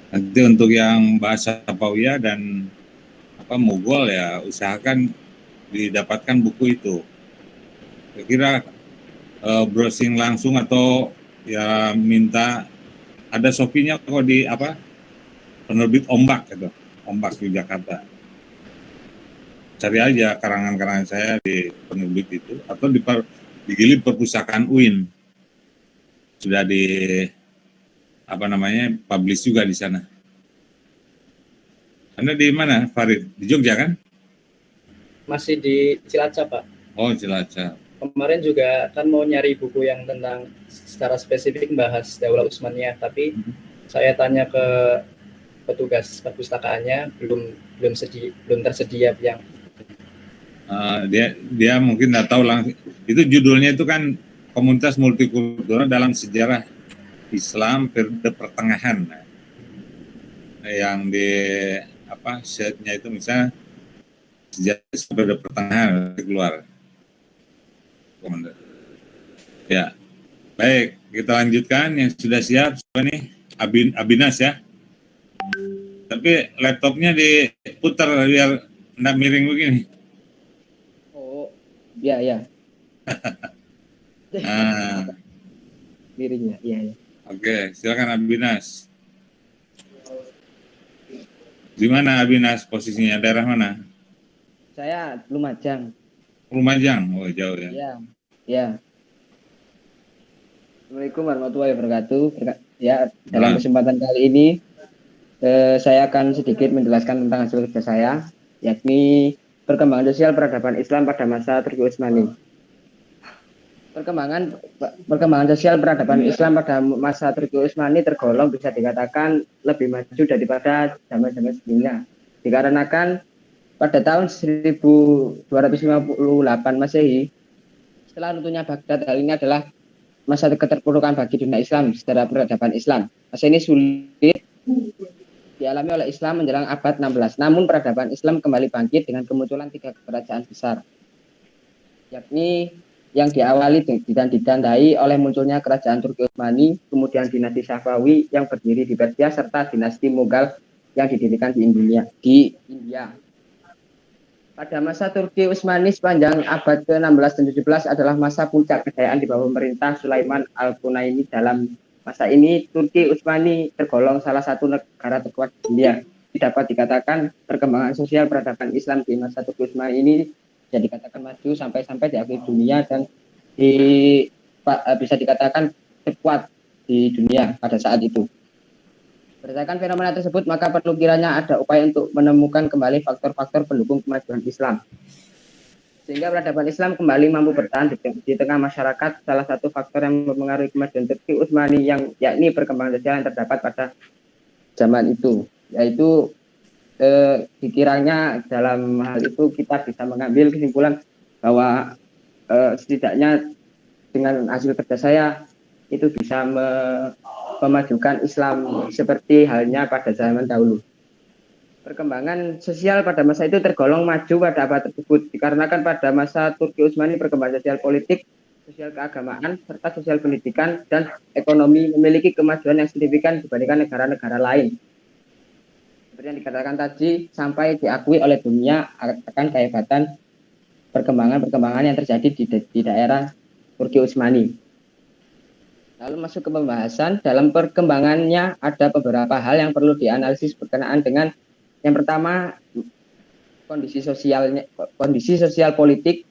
Nanti untuk yang bahasa Papua dan Mogol ya usahakan didapatkan buku itu. Saya kira browsing langsung atau ya minta ada Shopee-nya kok di penerbit Ombak gitu, Ombak di Jakarta. Cari aja karangan-karangan saya di penerbit itu atau di Gilid Perpustakaan UIN. Sudah di publish juga di sana. Anda di mana, Farid? Di Jogja kan? Masih di Cilacap, Pak. Oh, Cilacap. Kemarin juga kan mau nyari buku yang tentang secara spesifik bahas Daulah Utsmaniyah, tapi saya tanya ke petugas perpustakaannya belum tersedia yang dia mungkin nggak tahu langsung. Itu judulnya itu kan Komunitas Multikultural dalam Sejarah Islam Periode Pertengahan. Yang di setnya itu misalnya sejarah periode pertengahan keluar. Ya, baik, kita lanjutkan yang sudah siap. Ini Abinas ya. Tapi laptopnya diputar biar nggak miring begini. Oh, ya. Nah, miringnya, iya. Oke, silakan Abinas. Di mana Abinas posisinya? Daerah mana? Saya Lumajang. Lumajang, oh jauh ya. Iya. Assalamualaikum warahmatullahi wabarakatuh. Ya, dalam kesempatan kali ini saya akan sedikit menjelaskan tentang hasil kerja saya, yakni perkembangan sosial peradaban Islam pada masa Turki Utsmani. Perkembangan sosial peradaban Islam pada masa Turki Utsmani tergolong bisa dikatakan lebih maju daripada zaman-zaman sebelumnya. Dikarenakan pada tahun 1258 Masehi, setelah runtuhnya Baghdad, hal ini adalah masa keterpurukan bagi dunia Islam secara peradaban Islam. Masa ini sulit dialami oleh Islam menjelang abad 16. Namun peradaban Islam kembali bangkit dengan kemunculan 3 kerajaan besar, yakni yang diawali dan ditandai oleh munculnya kerajaan Turki Utsmani, kemudian dinasti Safawi yang berdiri di Persia, serta dinasti Mughal yang didirikan di India. Pada masa Turki Utsmani sepanjang abad ke-16 dan 17 adalah masa puncak kejayaan di bawah pemerintah Sulaiman Al-Qunaini. Dalam masa ini Turki Utsmani tergolong salah satu negara terkuat di dunia. Dapat dikatakan perkembangan sosial peradaban Islam di masa Turki Utsmani ini bisa dikatakan maju sampai diakui dunia dan bisa dikatakan terkuat di dunia pada saat itu. Berdasarkan fenomena tersebut, maka perlu kiranya ada upaya untuk menemukan kembali faktor-faktor pendukung kemajuan Islam, sehingga peradaban Islam kembali mampu bertahan di tengah masyarakat. Salah satu faktor yang mempengaruhi kemajuan Turki Utsmani yakni perkembangan sosial yang terdapat pada zaman itu, yaitu dikiranya dalam hal itu kita bisa mengambil kesimpulan bahwa setidaknya dengan hasil kerja saya itu bisa memajukan Islam seperti halnya pada zaman dahulu. Perkembangan sosial pada masa itu tergolong maju pada abad tersebut, dikarenakan pada masa Turki Utsmani perkembangan sosial politik, sosial keagamaan, serta sosial pendidikan dan ekonomi memiliki kemajuan yang signifikan dibandingkan negara-negara lain. Seperti yang dikatakan tadi, sampai diakui oleh dunia akan kehebatan perkembangan yang terjadi di daerah Turki Utsmani. Lalu masuk ke pembahasan. Dalam perkembangannya ada beberapa hal yang perlu dianalisis berkenaan dengan yang pertama kondisi sosial politik,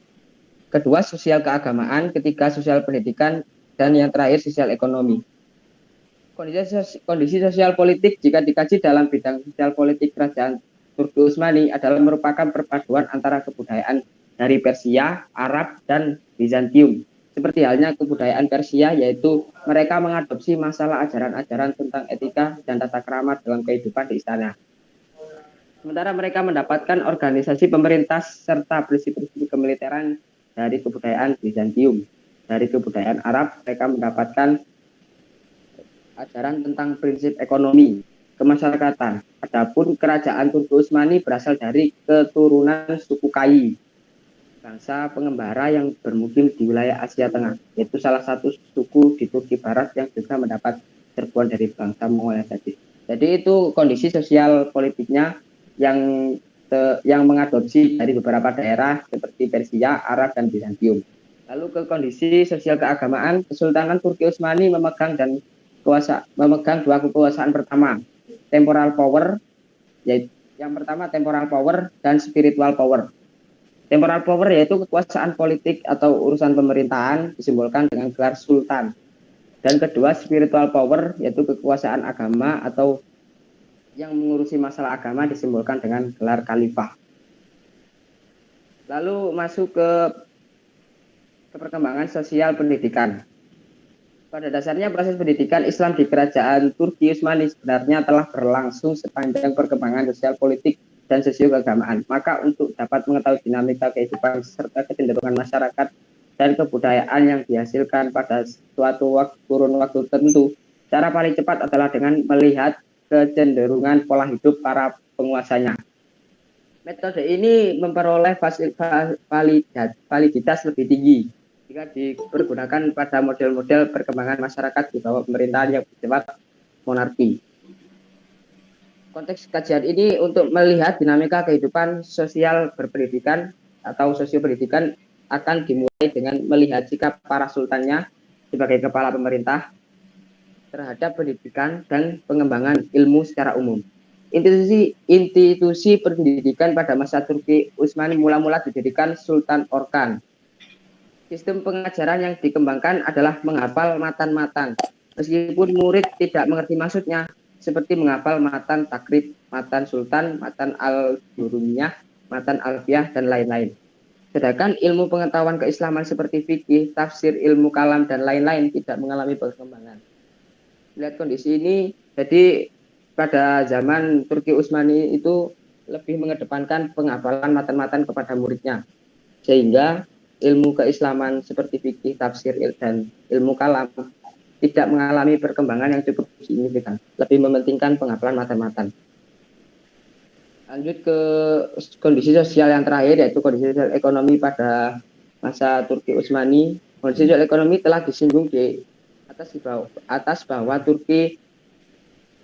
kedua sosial keagamaan, ketiga sosial pendidikan, dan yang terakhir sosial ekonomi. Kondisi sosial politik jika dikaji dalam bidang sosial politik kerajaan Turki Utsmani adalah merupakan perpaduan antara kebudayaan dari Persia, Arab, dan Bizantium. Seperti halnya kebudayaan Persia, yaitu mereka mengadopsi masalah ajaran-ajaran tentang etika dan tata krama dalam kehidupan di istana. Sementara mereka mendapatkan organisasi pemerintah serta prinsip-prinsip kemiliteran dari kebudayaan Bizantium. Dari kebudayaan Arab, mereka mendapatkan ajaran tentang prinsip ekonomi, kemasyarakatan. Adapun kerajaan Turki Utsmani berasal dari keturunan suku Kai, bangsa pengembara yang bermukim di wilayah Asia Tengah, yaitu salah satu suku di Turki Barat yang juga mendapat serbuan dari bangsa Mongolia tadi. Jadi itu kondisi sosial politiknya yang mengadopsi dari beberapa daerah seperti Persia, Arab, dan Bizantium. Lalu ke kondisi sosial keagamaan, Kesultanan Turki Utsmani memegang dua kekuasaan pertama, temporal power, yaitu yang pertama temporal power dan spiritual power. Temporal power yaitu kekuasaan politik atau urusan pemerintahan disimbolkan dengan gelar sultan. Dan kedua spiritual power yaitu kekuasaan agama atau yang mengurusi masalah agama disimbolkan dengan gelar khalifah. Lalu masuk ke perkembangan sosial pendidikan. Pada dasarnya proses pendidikan Islam di kerajaan Turki Utsmani sebenarnya telah berlangsung sepanjang perkembangan sosial politik dan sosio keagamaan. Maka untuk dapat mengetahui dinamika kehidupan serta kecenderungan masyarakat dan kebudayaan yang dihasilkan pada suatu kurun waktu tertentu, cara paling cepat adalah dengan melihat kecenderungan pola hidup para penguasanya. Metode ini memperoleh validitas lebih tinggi jika dipergunakan pada model-model perkembangan masyarakat di bawah pemerintahan yang bersifat monarki. Konteks kajian ini untuk melihat dinamika kehidupan sosial berpendidikan atau sosiopendidikan akan dimulai dengan melihat sikap para sultannya sebagai kepala pemerintah terhadap pendidikan dan pengembangan ilmu secara umum. Institusi pendidikan pada masa Turki Utsmani mula-mula didirikan Sultan Orkan. Sistem pengajaran yang dikembangkan adalah menghafal matan-matan. Meskipun murid tidak mengerti maksudnya, seperti menghafal matan takrib, matan sultan, matan al-jurumiyah, matan alfiyah, dan lain-lain. Sedangkan ilmu pengetahuan keislaman seperti fikih, tafsir, ilmu kalam, dan lain-lain tidak mengalami perkembangan. Lihat kondisi ini, jadi pada zaman Turki Utsmani itu lebih mengedepankan penghafalan matan-matan kepada muridnya. Sehingga ilmu keislaman seperti fikih, tafsir, dan ilmu kalam tidak mengalami perkembangan yang cukup signifikan, lebih mementingkan penghafalan matan-matan. Lanjut ke kondisi sosial yang terakhir, yaitu kondisi sosial ekonomi pada masa Turki Utsmani. Kondisi sosial ekonomi telah disinggung di atas bahwa Turki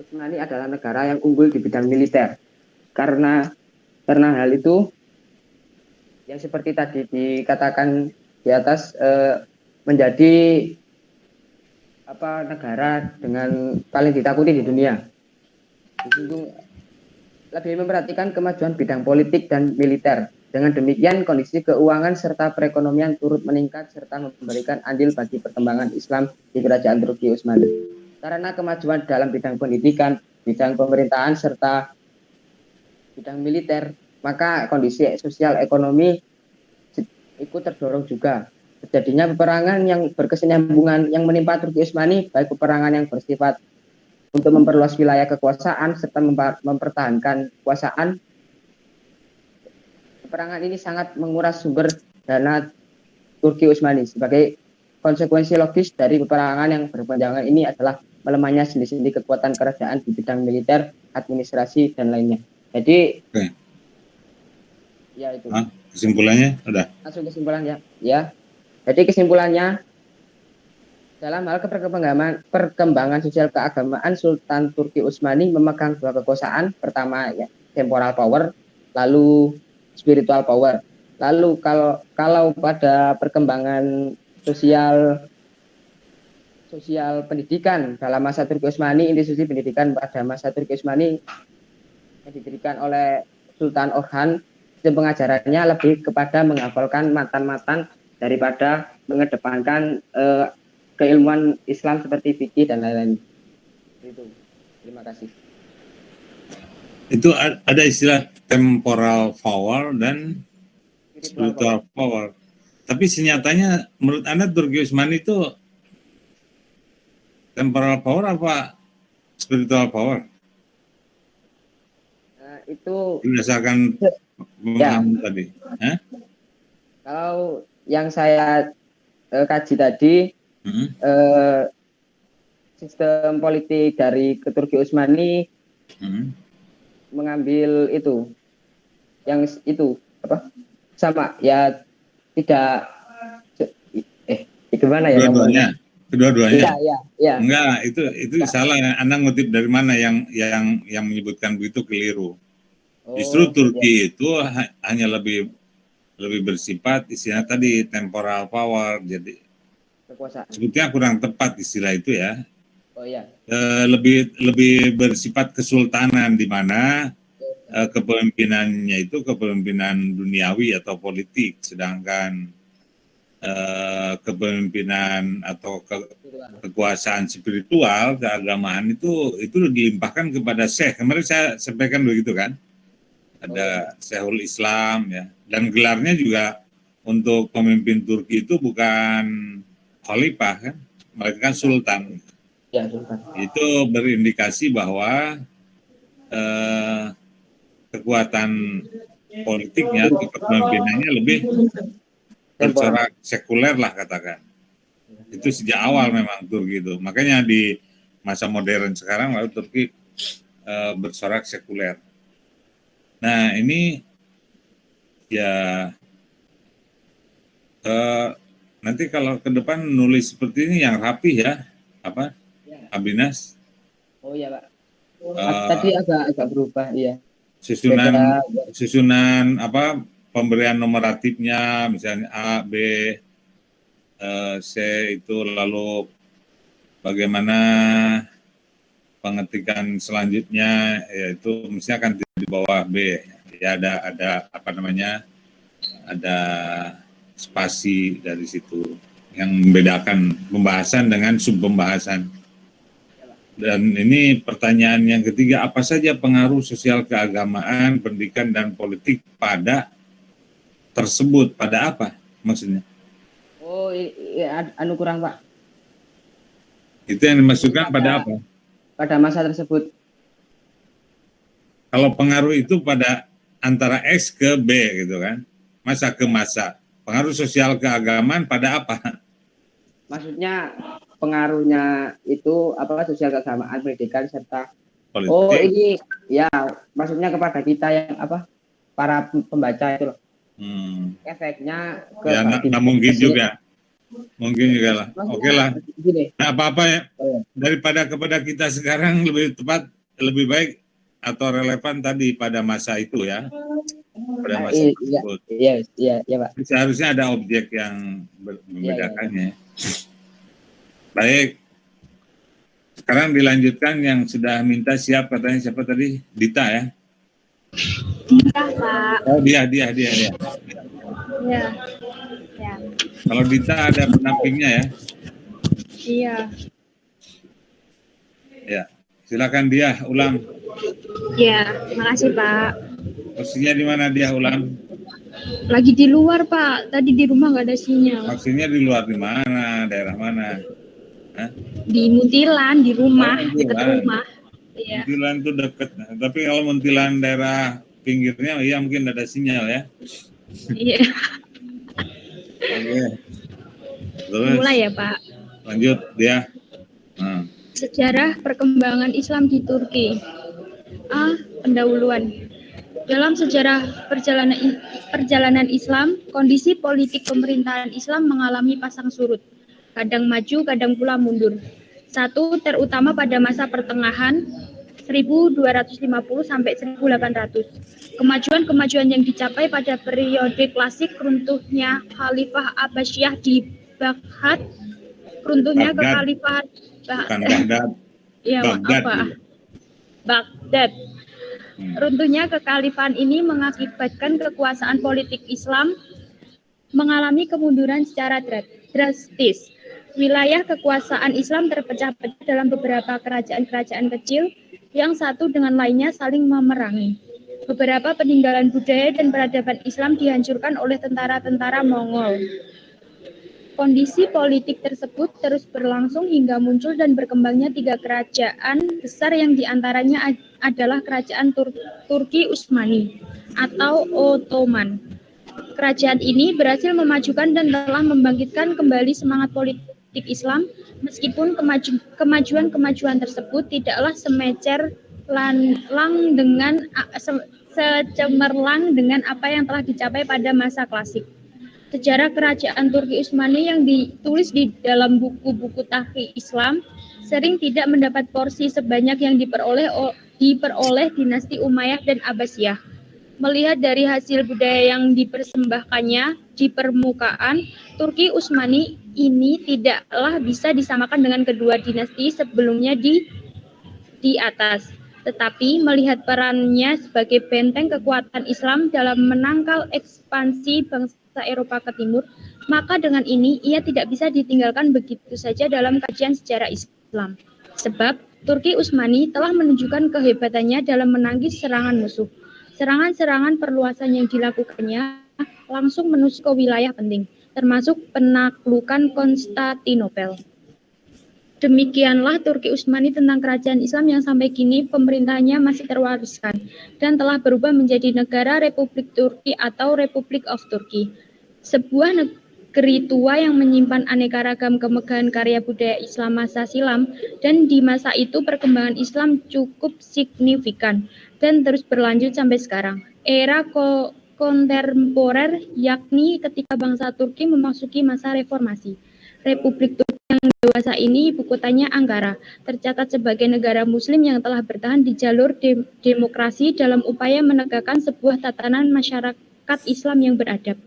Utsmani adalah negara yang unggul di bidang militer. Karena hal itu, yang seperti tadi dikatakan di atas, menjadi negara dengan paling ditakuti di dunia. Disinggung lebih memperhatikan kemajuan bidang politik dan militer. Dengan demikian, kondisi keuangan serta perekonomian turut meningkat serta memberikan andil bagi perkembangan Islam di kerajaan Turki Utsmani. Karena kemajuan dalam bidang pendidikan, bidang pemerintahan serta bidang militer, maka kondisi sosial ekonomi ikut terdorong juga. Terjadinya peperangan yang berkesinambungan yang menimpa Turki Utsmani, baik peperangan yang bersifat untuk memperluas wilayah kekuasaan serta mempertahankan kekuasaan. Peperangan ini sangat menguras sumber dana Turki Utsmani. Sebagai konsekuensi logis dari peperangan yang berkepanjangan ini adalah melemahnya sendi-sendi kekuatan kerajaan di bidang militer, administrasi, dan lainnya. Jadi, ya itu. Kesimpulannya ada? Langsung kesimpulannya, ya. Jadi kesimpulannya, dalam hal perkembangan sosial keagamaan, Sultan Turki Utsmani memegang dua kekuasaan. Pertama, ya, temporal power, lalu spiritual power. Lalu kalau pada perkembangan sosial pendidikan dalam masa Turki Utsmani, institusi pendidikan pada masa Turki Utsmani yang didirikan oleh Sultan Orhan, sistem pengajarannya lebih kepada menghafalkan matan-matan daripada mengedepankan keilmuan Islam seperti fikih dan lain-lain. Itu. Terima kasih. Itu ada istilah temporal power dan spiritual power. Tapi senyatanya menurut Anda Turki Utsmani itu temporal power apa spiritual power? Itu berdasarkan pemahaman tadi. Kalau yang saya kaji tadi, sistem politik dari Turki Utsmani mengambil itu, yang itu apa? Sama ya, tidak gimana ya? Dua-duanya. Kedua-duanya. Iya. Enggak, itu salah. Anda ngutip dari mana yang menyebutkan begitu keliru. Justru Turki itu hanya lebih bersifat istilah tadi temporal power, jadi kekuasaan. sebetulnya kurang tepat istilah itu ya. Oh iya. Lebih bersifat kesultanan di mana kepemimpinannya itu kepemimpinan duniawi atau politik, sedangkan kepemimpinan atau kekuasaan spiritual, keagamaan itu dilimpahkan kepada syekh. Kemarin saya sampaikan begitu kan, ada Syekhul Islam ya, dan gelarnya juga untuk pemimpin Turki itu bukan khalifah kan, melainkan sultan. Ya, sultan. Itu berindikasi bahwa kekuatan politiknya atau kepemimpinannya lebih bercorak sekuler lah katakan. Itu sejak awal memang Turki itu. Makanya di masa modern sekarang lalu Turki bercorak sekuler. Nah ini ya nanti kalau ke depan nulis seperti ini yang rapi ya, apa Abinas? Oh iya Pak. Tadi agak berubah ya. Susunan apa pemberian nomeratifnya misalnya A, B, C itu, lalu bagaimana pengetikan selanjutnya yaitu mestinya akan di bawah B ya, ada apa namanya, ada spasi dari situ yang membedakan pembahasan dengan subpembahasan. Dan ini pertanyaan yang ketiga, apa saja pengaruh sosial keagamaan, pendidikan dan politik pada tersebut, pada apa maksudnya? Oh anu kurang Pak. Itu yang dimaksudkan pada apa? Pada masa tersebut. Kalau pengaruh itu pada antara X ke B gitu kan, masa ke masa. Pengaruh sosial keagamaan pada apa? Maksudnya pengaruhnya itu apa, sosial keagamaan, pendidikan serta politik. Oh ini ya maksudnya kepada kita yang apa, para pembaca itu loh. Efeknya ke ya nggak mungkin juga. Mungkin juga lah. Oke lah. Nah, apa-apa ya. Daripada kepada kita sekarang lebih tepat, lebih baik atau relevan tadi pada masa itu ya. Pada masa tersebut. Iya Pak. Seharusnya ada objek yang membedakannya. Baik. Sekarang dilanjutkan yang sudah minta siap katanya, siapa tadi? Dita ya? Dita Pak. Oh dia. Iya. Ya. Kalau Dita ada pendampingnya ya? Iya. Ya, silakan dia ulang. Iya, makasih Pak. Posisinya di mana dia ulang? Lagi di luar Pak, tadi di rumah nggak ada sinyal. Maksudnya di luar di mana? Daerah mana? Hah? Di Muntilan, di rumah, dekat rumah. Iya. Muntilan itu dekat. Tapi kalau Muntilan daerah pinggirnya, ya mungkin ada sinyal ya. Iya. Oke. Terus, mulai ya Pak. Lanjut dia. Sejarah perkembangan Islam di Turki. A. Pendahuluan. Dalam sejarah perjalanan Islam, kondisi politik pemerintahan Islam mengalami pasang surut. Kadang maju, kadang pula mundur. Satu, terutama pada masa pertengahan 1250 sampai 1800. Kemajuan-kemajuan yang dicapai pada periode klasik, runtuhnya Khalifah Abbasiyah di Baghdad, runtuhnya kekhalifahan Baghdad. Runtuhnya kekhalifahan ini mengakibatkan kekuasaan politik Islam mengalami kemunduran secara drastis. Wilayah kekuasaan Islam terpecah-pecah dalam beberapa kerajaan-kerajaan kecil yang satu dengan lainnya saling memerangi. Beberapa peninggalan budaya dan peradaban Islam dihancurkan oleh tentara-tentara Mongol. Kondisi politik tersebut terus berlangsung hingga muncul dan berkembangnya 3 kerajaan besar yang diantaranya adalah Kerajaan Turki Utsmani atau Ottoman. Kerajaan ini berhasil memajukan dan telah membangkitkan kembali semangat politik Islam, meskipun kemajuan-kemajuan tersebut tidaklah secemerlang dengan apa yang telah dicapai pada masa klasik. Sejarah kerajaan Turki Utsmani yang ditulis di dalam buku-buku tarikh Islam sering tidak mendapat porsi sebanyak yang diperoleh dinasti Umayyah dan Abbasiyah. Melihat dari hasil budaya yang dipersembahkannya di permukaan, Turki Utsmani ini tidaklah bisa disamakan dengan kedua dinasti sebelumnya di atas. Tetapi melihat perannya sebagai benteng kekuatan Islam dalam menangkal ekspansi bangsa Eropa ke timur, maka dengan ini ia tidak bisa ditinggalkan begitu saja dalam kajian sejarah Islam. Sebab Turki Utsmani telah menunjukkan kehebatannya dalam menangkis serangan musuh. Serangan-serangan perluasan yang dilakukannya langsung menusuk ke wilayah penting, termasuk penaklukan Konstantinopel. Demikianlah Turki Utsmani tentang kerajaan Islam yang sampai kini pemerintahannya masih terwariskan dan telah berubah menjadi negara Republik Turki atau Republic of Turkey. Sebuah negeri tua yang menyimpan aneka ragam kemegahan karya budaya Islam masa silam, dan di masa itu perkembangan Islam cukup signifikan dan terus berlanjut sampai sekarang. Era kontemporer, yakni ketika bangsa Turki memasuki masa reformasi. Republik Turki yang dewasa ini ibu kotanya Ankara, tercatat sebagai negara muslim yang telah bertahan di jalur demokrasi dalam upaya menegakkan sebuah tatanan masyarakat Islam yang beradab.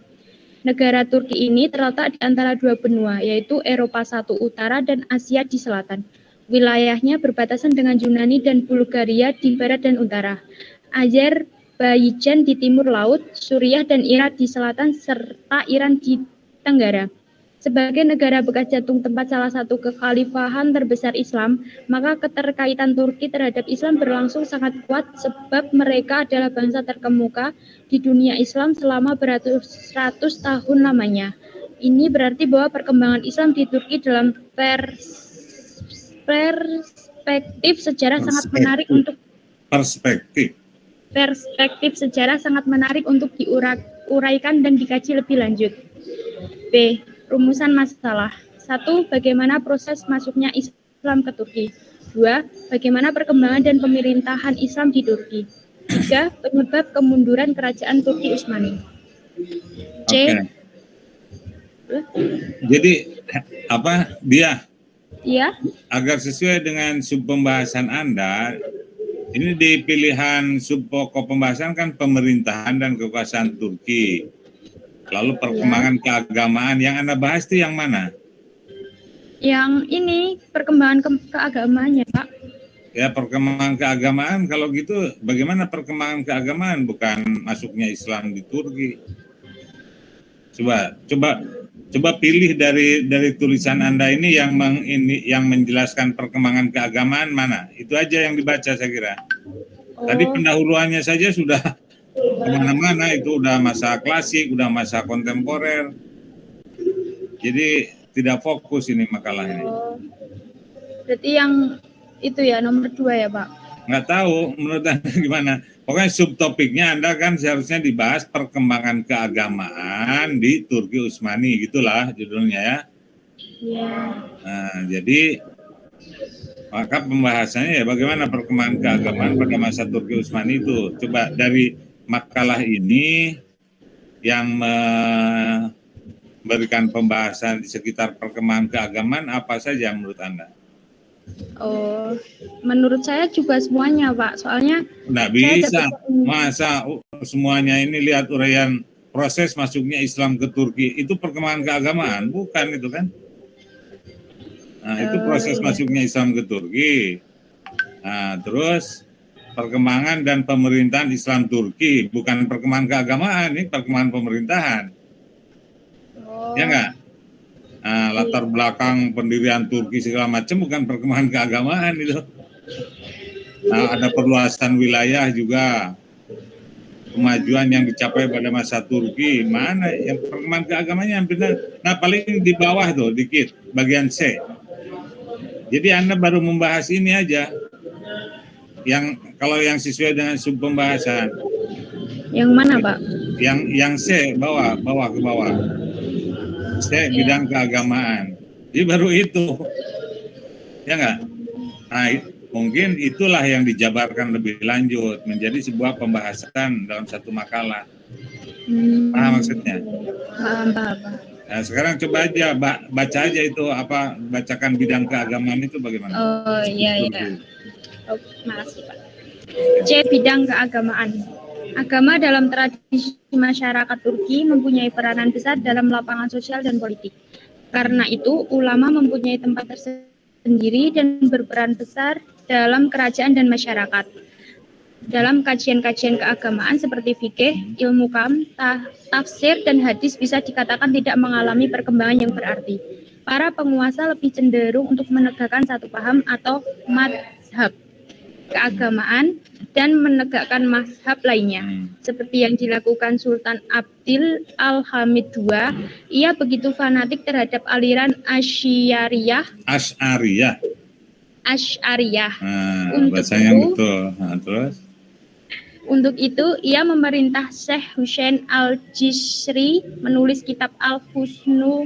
Negara Turki ini terletak di antara dua benua, yaitu Eropa Satu Utara dan Asia di selatan. Wilayahnya berbatasan dengan Yunani dan Bulgaria di barat dan utara, Azerbaijan di timur laut, Suriah dan Irak di selatan, serta Iran di tenggara. Sebagai negara bekas jantung tempat salah satu kekhalifahan terbesar Islam, maka keterkaitan Turki terhadap Islam berlangsung sangat kuat sebab mereka adalah bangsa terkemuka di dunia Islam selama beratus-ratus tahun lamanya. Ini berarti bahwa perkembangan Islam di Turki dalam perspektif sejarah sangat menarik untuk sejarah sangat menarik untuk diuraikan dan dikaji lebih lanjut. B. Rumusan masalah. 1. Bagaimana proses masuknya Islam ke Turki. 2. Bagaimana perkembangan dan pemerintahan Islam di Turki. 3. Penyebab kemunduran kerajaan Turki Utsmani. C. Oke. Jadi apa dia? Iya. Agar sesuai dengan sub pembahasan Anda, ini di pilihan sub pokok pembahasan kan pemerintahan dan kekuasaan Turki. Lalu perkembangan keagamaan yang Anda bahas itu yang mana? Yang ini perkembangan keagamaannya, Pak. Ya, perkembangan keagamaan. Kalau gitu bagaimana perkembangan keagamaan, bukan masuknya Islam di Turki? Coba pilih dari tulisan Anda ini yang menjelaskan perkembangan keagamaan mana? Itu aja yang dibaca saya kira. Tadi pendahuluannya saja sudah kemana-mana, itu udah masa klasik, udah masa kontemporer. Jadi tidak fokus ini makalah ini. Berarti yang itu ya nomor 2 ya Pak? Nggak tahu menurut Anda gimana. Pokoknya subtopiknya Anda kan seharusnya dibahas perkembangan keagamaan di Turki Utsmani, gitulah judulnya ya. Iya. Nah, jadi maka pembahasannya ya bagaimana perkembangan keagamaan pada masa Turki Utsmani itu. Coba dari makalah ini yang memberikan pembahasan di sekitar perkembangan keagamaan apa saja menurut Anda? Oh, menurut saya juga semuanya Pak. Soalnya nggak bisa, masa semuanya ini lihat uraian proses masuknya Islam ke Turki itu perkembangan keagamaan, bukan itu kan? Nah, itu proses masuknya Islam ke Turki. Nah, terus perkembangan dan pemerintahan Islam Turki, bukan perkembangan keagamaan, ini perkembangan pemerintahan. Ya nggak? Nah, latar belakang pendirian Turki segala macam bukan perkembangan keagamaan itu. Nah, ada perluasan wilayah juga, kemajuan yang dicapai pada masa Turki, mana yang perkembangan keagamannya yang benar. Nah, paling di bawah tuh dikit, bagian C. Jadi Anda baru membahas ini aja. Yang kalau yang sesuai dengan sub pembahasan. Yang mana Pak? Yang C, bawah ke bawah. C bidang keagamaan. Jadi baru itu. Ya nggak? Nah, mungkin itulah yang dijabarkan lebih lanjut menjadi sebuah pembahasan dalam satu makalah. Paham maksudnya? Paham. Nah, sekarang coba aja baca aja itu bacakan bidang keagamaan itu bagaimana? Oh iya. Turki. Oh, makasih Pak. C. Bidang keagamaan. Agama dalam tradisi masyarakat Turki mempunyai peranan besar dalam lapangan sosial dan politik. Karena itu, ulama mempunyai tempat tersendiri dan berperan besar dalam kerajaan dan masyarakat. Dalam kajian-kajian keagamaan seperti fikih, ilmu kalam, tafsir, dan hadis bisa dikatakan tidak mengalami perkembangan yang berarti. Para penguasa lebih cenderung untuk menegakkan satu paham atau mazhab keagamaan dan menegakkan mazhab lainnya. Seperti yang dilakukan Sultan Abdil Al-Hamid II, ia begitu fanatik terhadap aliran Asy'ariyah. Bahasanya betul. Nah, terus? Untuk itu, ia memerintah Syekh Husain Al-Jisri menulis kitab Al-Husnu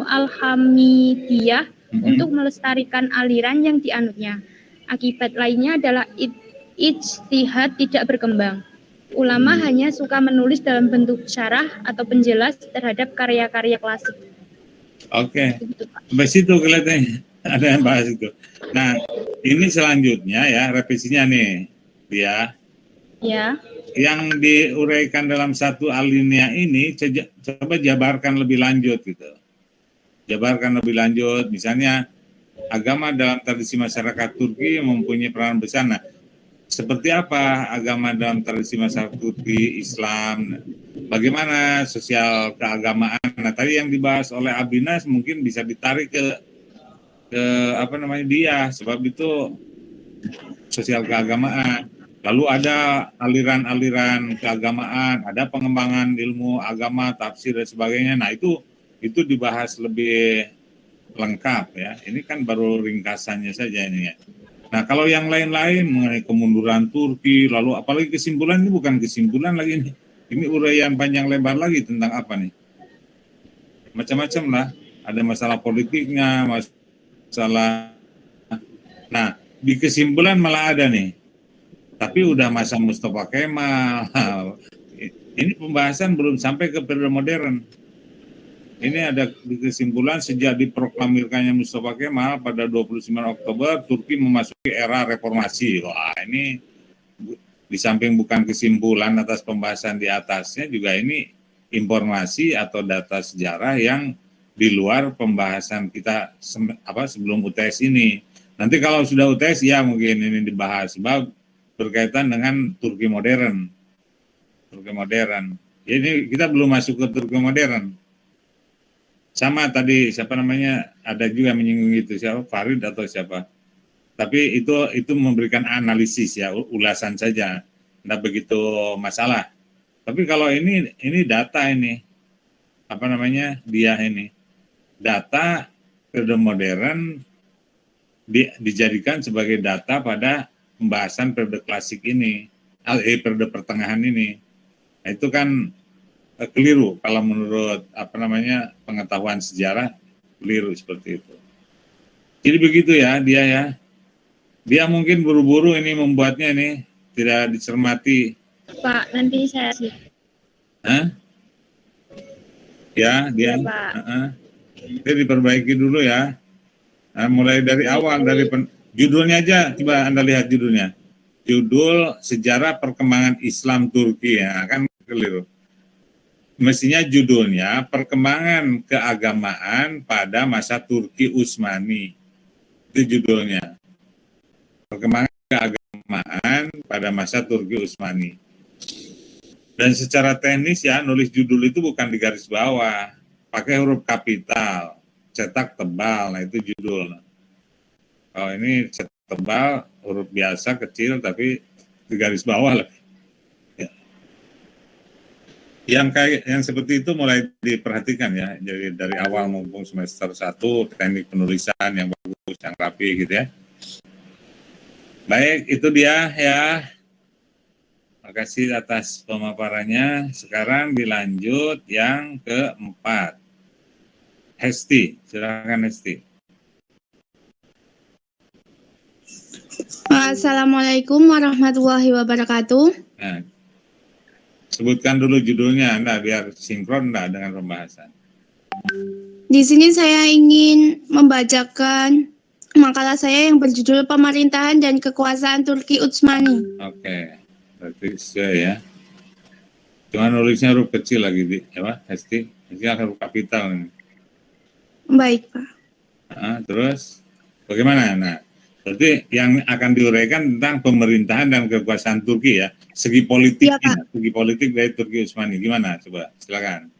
Al-Hamidiyah untuk melestarikan aliran yang dianutnya. Akibat lainnya adalah ijtihad tidak berkembang. Ulama hanya suka menulis dalam bentuk syarah atau penjelas terhadap karya-karya klasik. Oke. Sampai situ kelihatannya ada yang bahas itu. Nah, ini selanjutnya ya, revisinya nih. Ya. Yang diuraikan dalam satu alinea ini coba jabarkan lebih lanjut gitu. Jabarkan lebih lanjut, misalnya agama dalam tradisi masyarakat Turki mempunyai peran besar. Nah, seperti apa agama dalam tradisi masyarakat Turki, Islam? Bagaimana sosial keagamaan? Nah, tadi yang dibahas oleh Abinas mungkin bisa ditarik ke dia, sebab itu sosial keagamaan. Lalu ada aliran-aliran keagamaan, ada pengembangan ilmu agama, tafsir dan sebagainya. Nah, itu dibahas lebih lengkap ya. Ini kan baru ringkasannya saja ini ya. Nah, kalau yang lain-lain mengenai kemunduran Turki, lalu apalagi kesimpulan, ini bukan kesimpulan lagi nih. Ini uraian panjang lebar lagi tentang apa nih? Macam-macam lah. Ada masalah politiknya, masalah. Nah, di kesimpulan malah ada nih. Tapi udah masa Mustafa Kemal. Ini pembahasan belum sampai ke periode modern. Ini ada di kesimpulan sejak diproklamirkannya Mustafa Kemal pada 29 Oktober, Turki memasuki era reformasi. Wah, ini di samping bukan kesimpulan atas pembahasan di atasnya, juga ini informasi atau data sejarah yang di luar pembahasan kita sebelum UTS ini. Nanti kalau sudah UTS ya mungkin ini dibahas, sebab berkaitan dengan Turki modern. Jadi kita belum masuk ke Turki modern. Sama tadi ada juga menyinggung itu, siapa, Farid atau siapa. Tapi itu memberikan analisis ya, ulasan saja, tidak begitu masalah. Tapi kalau ini data ini, data periode modern dijadikan sebagai data pada pembahasan periode klasik ini, periode pertengahan ini. Nah, itu kan keliru kalau menurut pengetahuan sejarah, keliru seperti itu. Jadi begitu ya dia. Dia mungkin buru-buru ini membuatnya ini tidak dicermati. Pak, nanti saya sih. Ya, dia. Dia diperbaiki dulu ya. Nah, mulai dari awal dari judulnya aja, coba Anda lihat judulnya. Judul Sejarah Perkembangan Islam Turki, ya kan keliru. Mestinya judulnya Perkembangan Keagamaan pada Masa Turki Utsmani. Itu judulnya. Perkembangan Keagamaan pada Masa Turki Utsmani. Dan secara teknis ya, nulis judul itu bukan di garis bawah, pakai huruf kapital, cetak tebal, nah itu judul. Kalau ini cetak tebal, huruf biasa kecil tapi di garis bawah lah. Ya. Yang seperti itu mulai diperhatikan ya, jadi dari awal maupun semester 1, teknik penulisan yang bagus, yang rapi gitu ya. Baik, itu dia ya. Terima kasih atas pemaparannya. Sekarang dilanjut yang keempat. Hesti, silakan Hesti. Assalamualaikum warahmatullahi wabarakatuh. Nah, Sebutkan dulu judulnya, Anda, biar sinkron dengan pembahasan. Di sini saya ingin membacakan makalah saya yang berjudul Pemerintahan dan Kekuasaan Turki Utsmani. Oke, berarti sesuai ya. Cuma nulisnya huruf kecil lagi, Hesti. Hesti akan huruf kapital nih. Baik, Pak. Terus, bagaimana? Nah, berarti yang akan diuraikan tentang pemerintahan dan kekuasaan Turki ya, segi politiknya, Ya, segi politik dari Turki Utsmani. Gimana? Coba, silakan.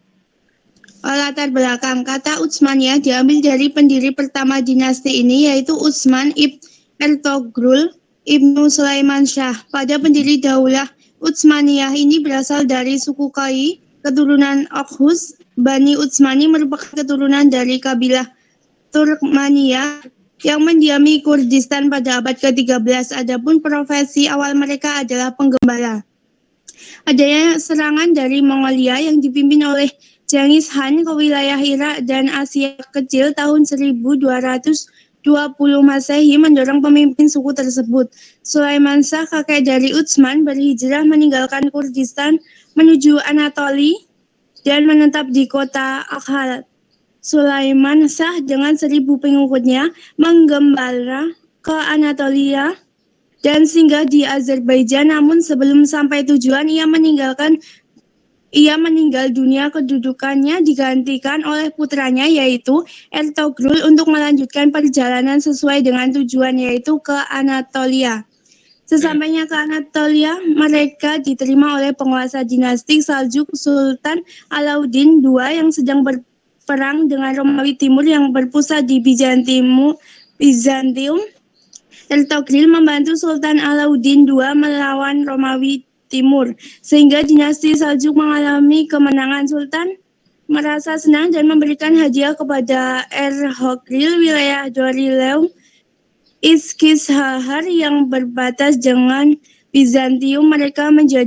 Latar belakang kata Utsmaniyah diambil dari pendiri pertama dinasti ini, yaitu Utsman ibn Ertugrul ibnu Sulaiman Shah. Pada pendiri Daulah Utsmaniyah ini berasal dari suku Kai, keturunan Oghuz. Bani Utsmani merupakan keturunan dari kabilah Turkmania yang mendiami Kurdistan pada abad ke-13. Adapun profesi awal mereka adalah penggembala. Adanya serangan dari Mongolia yang dipimpin oleh Genghis Khan ke wilayah Irak dan Asia Kecil tahun 1220 Masehi mendorong pemimpin suku tersebut. Sulaiman Shah, kakek dari Utsman, berhijrah meninggalkan Kurdistan menuju Anatoli dan menetap di kota Akhat. Sulaiman Shah dengan 1.000 pengikutnya menggembala ke Anatolia dan singgah di Azerbaijan, namun sebelum sampai tujuan ia meninggal dunia. Kedudukannya digantikan oleh putranya yaitu Ertugrul untuk melanjutkan perjalanan sesuai dengan tujuan, yaitu ke Anatolia. Sesampainya ke Anatolia, mereka diterima oleh penguasa dinasti Saljuk Sultan Alauddin II yang sedang berperang dengan Romawi Timur yang berpusat di Bizantium. Ertugrul membantu Sultan Alauddin II melawan Romawi Timur, sehingga dinasti Saljuk mengalami kemenangan. Sultan merasa senang dan memberikan hadiah kepada Ertugrul wilayah Dorilew Iskishahar yang berbatas dengan Bizantium. Mereka menjadi